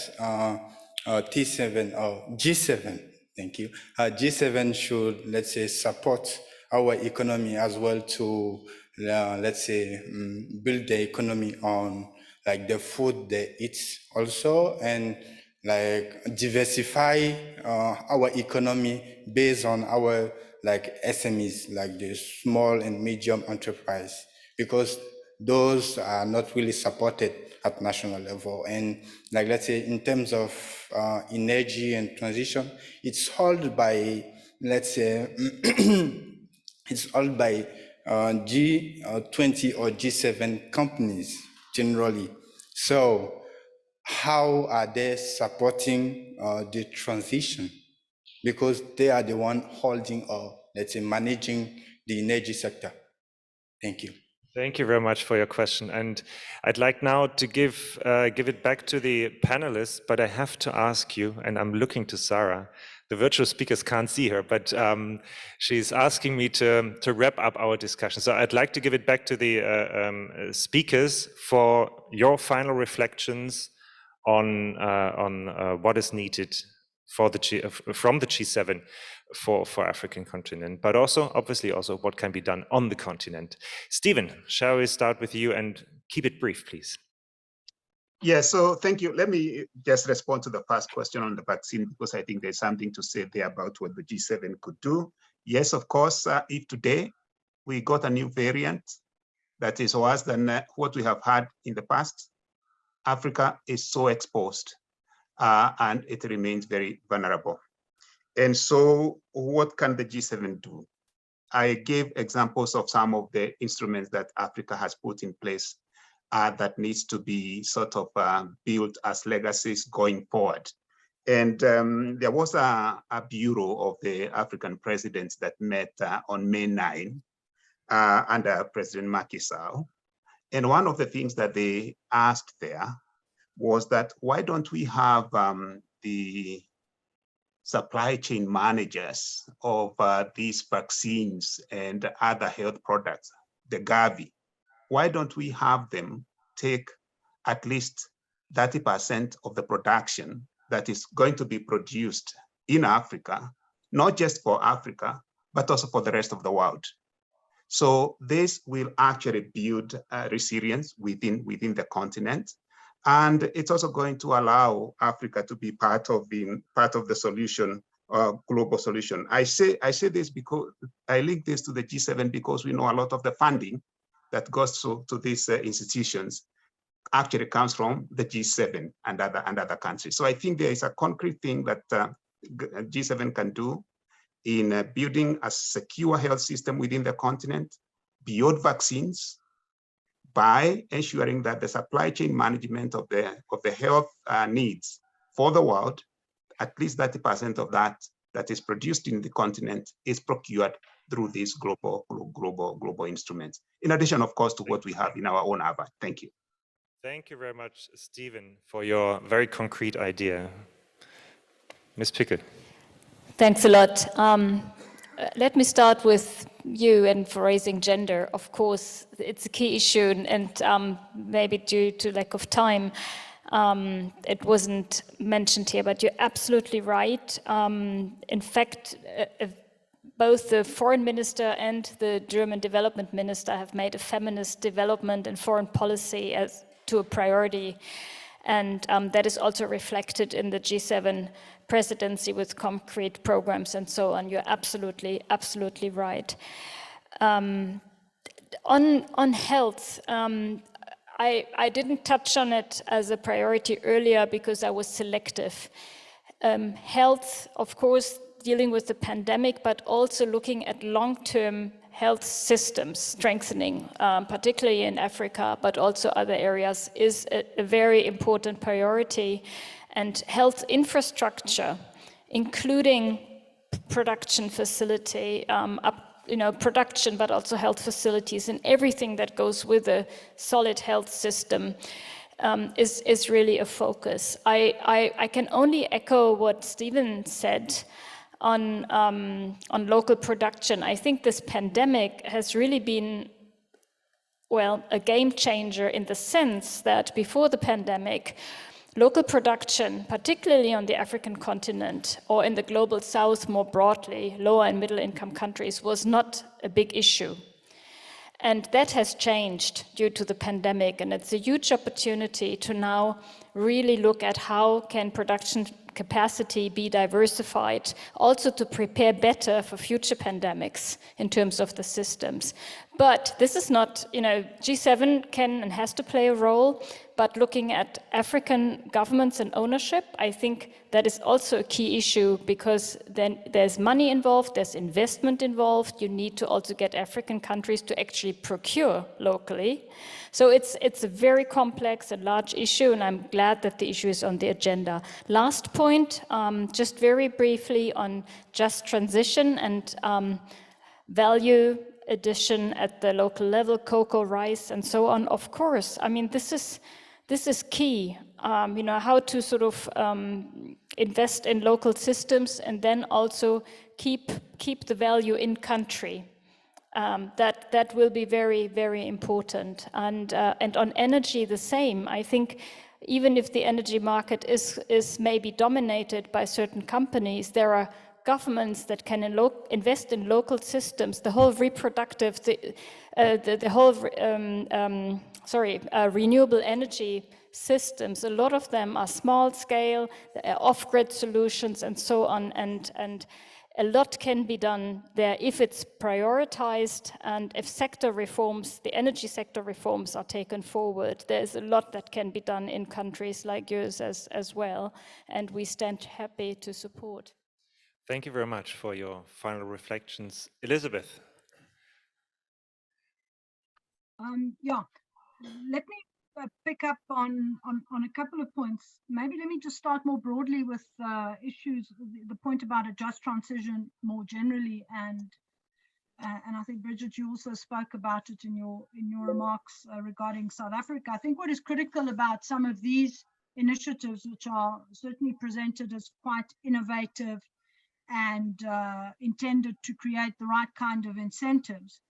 T7 or G7, thank you, G7 should, let's say, support our economy as well to, let's say, build the economy on like the food they eat also, and like diversify our economy based on our like SMEs, like the small and medium enterprise, because those are not really supported at national level. And like, let's say, in terms of energy and transition, it's held by, let's say, it's held by G20 or G7 companies generally. So how are they supporting the transition? Because they are the one holding or, let's say, managing the energy sector. Thank you. Thank you very much for your question. And I'd like now to give it back to the panelists, but I have to ask you, and I'm looking to Sarah. The virtual speakers can't see her, but she's asking me to wrap up our discussion. So I'd like to give it back to the speakers for your final reflections on what is needed for from the G7 for African continent, but also obviously also what can be done on the continent. Stephen, shall we start with you and keep it brief, please? Yeah, so thank you. Let me just respond to the first question on the vaccine, because I think there's something to say there about what the G7 could do. Yes, of course, if today we got a new variant that is worse than what we have had in the past, Africa is so exposed and it remains very vulnerable. And so what can the G7 do? I gave examples of some of the instruments that Africa has put in place that needs to be sort of built as legacies going forward. And there was a bureau of the African presidents that met on May 9 under President Macky Sall. And one of the things that they asked there was that why don't we have the supply chain managers of these vaccines and other health products, the Gavi, why don't we have them take at least 30% of the production that is going to be produced in Africa, not just for Africa, but also for the rest of the world. So this will actually build resilience within the continent. And it's also going to allow Africa to be part of the solution, global solution. I say this because I link this to the G7 because we know a lot of the funding that goes to these institutions actually comes from the G7 and other countries. So I think there is a concrete thing that G7 can do in building a secure health system within the continent, beyond vaccines, by ensuring that the supply chain management of the health needs for the world, at least 30% of that is produced in the continent is procured through these global instruments. In addition, of course, to what we have in our own ABA. Thank you. Thank you very much, Stephen, for your very concrete idea. Ms. Pickel. Thanks a lot. Let me start with you and for raising gender. Of course, it's a key issue, and maybe due to lack of time, it wasn't mentioned here, but you're absolutely right. In fact, both the foreign minister and the German development minister have made a feminist development and foreign policy as to a priority. And that is also reflected in the G7 presidency with concrete programs and so on. You're absolutely right. On health, I didn't touch on it as a priority earlier because I was selective. Health, of course, dealing with the pandemic, but also looking at long-term health systems strengthening, particularly in Africa, but also other areas, is a very important priority. And health infrastructure, including production facility, production, but also health facilities and everything that goes with a solid health system, is really a focus. I can only echo what Stephen said on local production. I think this pandemic has really been, well, a game changer in the sense that before the pandemic, local production, particularly on the African continent or in the global south more broadly, lower and middle income countries, was not a big issue. And that has changed due to the pandemic, and it's a huge opportunity to now really look at how can production capacity be diversified, also to prepare better for future pandemics in terms of the systems. But this is not, G7 can and has to play a role, but looking at African governments and ownership, I think that is also a key issue, because then there's money involved, there's investment involved, you need to also get African countries to actually procure locally. So it's a very complex and large issue, and I'm glad that the issue is on the agenda. Last point, just very briefly on just transition and value addition at the local level, cocoa, rice, and so on. Of course, I mean, this is key, how to sort of invest in local systems and then also keep the value in country. That will be very, very important. And on energy, the same. I think even if the energy market is maybe dominated by certain companies, there are governments that can invest in local systems. The whole reproductive, renewable energy systems. A lot of them are small scale, off-grid solutions, and so on. And a lot can be done there if it's prioritized and if sector reforms, the energy sector reforms are taken forward. There's a lot that can be done in countries like yours as well, and we stand happy to support. Thank you very much for your final reflections. Elizabeth. Let me pick up on a couple of points. Maybe let me just start more broadly with issues, the point about a just transition more generally, and I think Birgit, you also spoke about it in your remarks regarding South Africa. I think what is critical about some of these initiatives which are certainly presented as quite innovative and intended to create the right kind of incentives,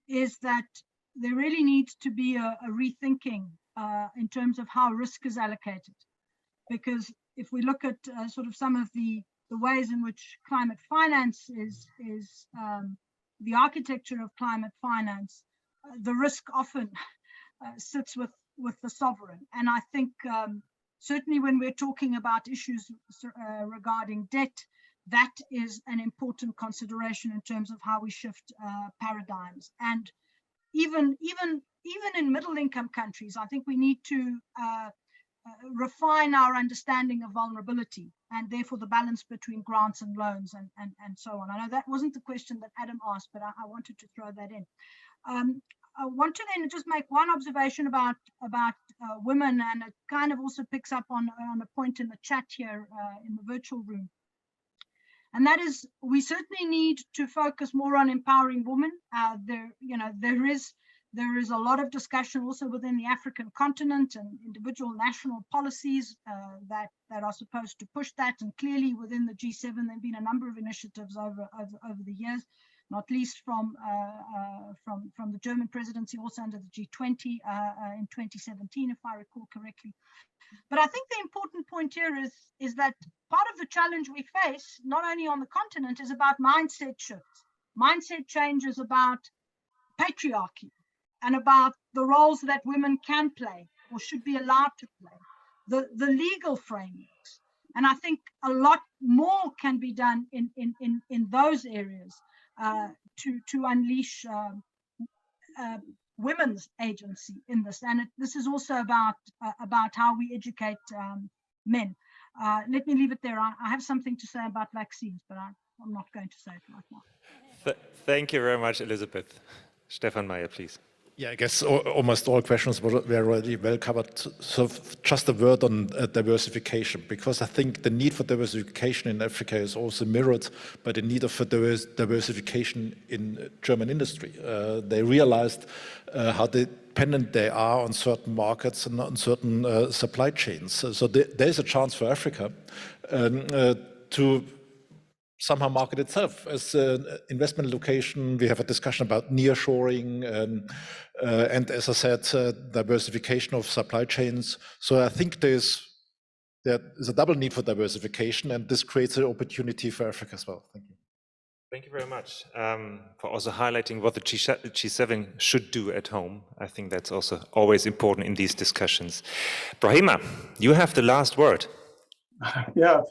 is that there really needs to be a rethinking in terms of how risk is allocated. Because if we look at sort of some of the ways in which climate finance is the architecture of climate finance, the risk often sits with the sovereign. And I think certainly when we're talking about issues regarding debt, that is an important consideration in terms of how we shift paradigms. And even in middle income countries, I think we need to refine our understanding of vulnerability and therefore the balance between grants and loans and so on. I know that wasn't the question that Adam asked, but I wanted to throw that in. I want to then just make one observation about women, and it kind of also picks up on a point in the chat here in the virtual room. And that is, we certainly need to focus more on empowering women. There is a lot of discussion also within the African continent and individual national policies that are supposed to push that. And clearly within the G7, there have been a number of initiatives over the years, not least from the German presidency, also under the G20 in 2017, if I recall correctly. But I think the important point here is that part of the challenge we face, not only on the continent, is about mindset shifts. Mindset change is about patriarchy and about the roles that women can play or should be allowed to play, the legal frameworks. And I think a lot more can be done in those areas to unleash women's agency in this. And this is also about how we educate men. Let me leave it there. I have something to say about vaccines, but I'm not going to say it right now. Thank you very much, Elizabeth. Stefan Mair, please. Yeah, I guess almost all questions were already well covered. So just a word on diversification, because I think the need for diversification in Africa is also mirrored by the need of diversification in German industry. They realized how dependent they are on certain markets and on certain supply chains. So there's a chance for Africa to somehow market itself as an investment location. We have a discussion about nearshoring and as I said, diversification of supply chains. So I think there is a double need for diversification, and this creates an opportunity for Africa as well. Thank you. Thank you very much for also highlighting what the G7 should do at home. I think that's also always important in these discussions. Brahima, you have the last word. Yeah.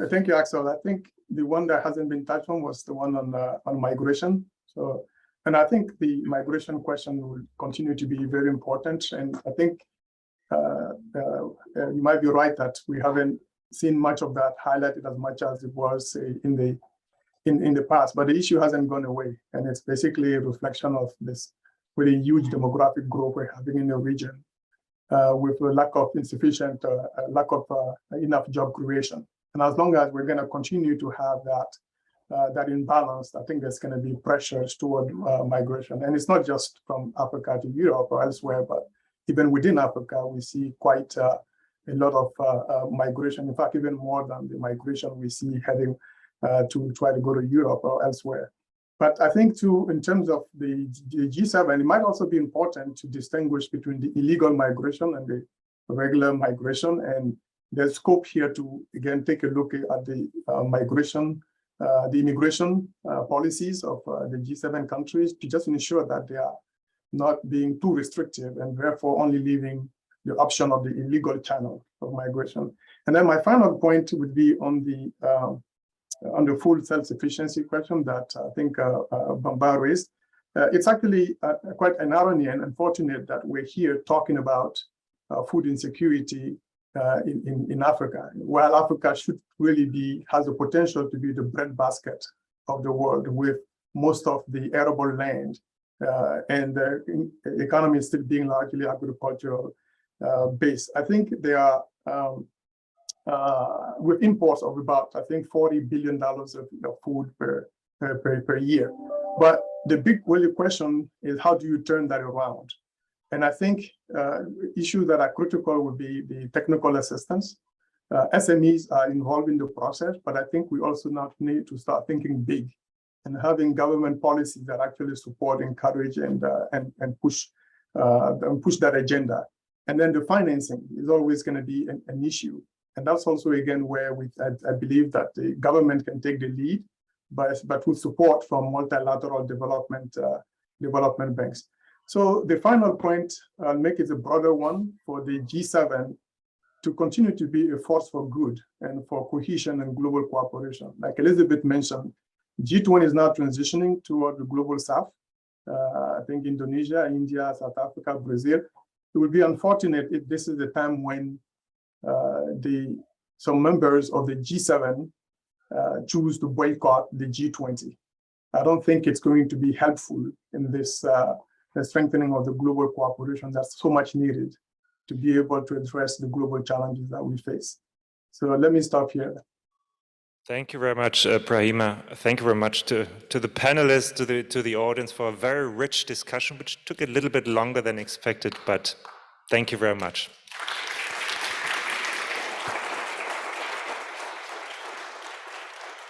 Thank you, Axel. I think the one that hasn't been touched on was the one on migration. So, and I think the migration question will continue to be very important. And I think you might be right that we haven't seen much of that highlighted as much as it was in the past. But the issue hasn't gone away, and it's basically a reflection of this really huge demographic growth we're having in the region, with a lack of enough job creation. And as long as we're going to continue to have that imbalance, I think there's going to be pressures toward migration. And it's not just from Africa to Europe or elsewhere, but even within Africa, we see quite a lot of migration. In fact, even more than the migration we see heading to try to go to Europe or elsewhere. But I think too, in terms of the G7, it might also be important to distinguish between the illegal migration and the regular migration. And there's scope here to, again, take a look at the immigration policies of the G7 countries to just ensure that they are not being too restrictive and therefore only leaving the option of the illegal channel of migration. And then my final point would be on the full self-sufficiency question that I think Bamba raised. It's actually quite an irony and unfortunate that we're here talking about food insecurity in Africa, while Africa should really has the potential to be the breadbasket of the world, with most of the arable land and the economy still being largely agricultural based. I think there are with imports of about, I think, $40 billion of food per year. But the big question is, how do you turn that around? And I think issues that are critical would be the technical assistance. SMEs are involved in the process, but I think we also now need to start thinking big and having government policies that actually support, encourage, and push that agenda. And then the financing is always going to be an issue. And that's also, again, where I believe that the government can take the lead, but with support from multilateral development banks. So the final point I'll make is a broader one for the G7 to continue to be a force for good and for cohesion and global cooperation. Like Elizabeth mentioned, G20 is now transitioning toward the global south. I think Indonesia, India, South Africa, Brazil. It would be unfortunate if this is the time when some members of the G7 choose to boycott the G20. I don't think it's going to be helpful in this the strengthening of the global cooperation that's so much needed to be able to address the global challenges that we face. So let me stop here. Thank you very much, Brahima. Thank you very much to the panelists, to the audience for a very rich discussion, which took a little bit longer than expected, but thank you very much.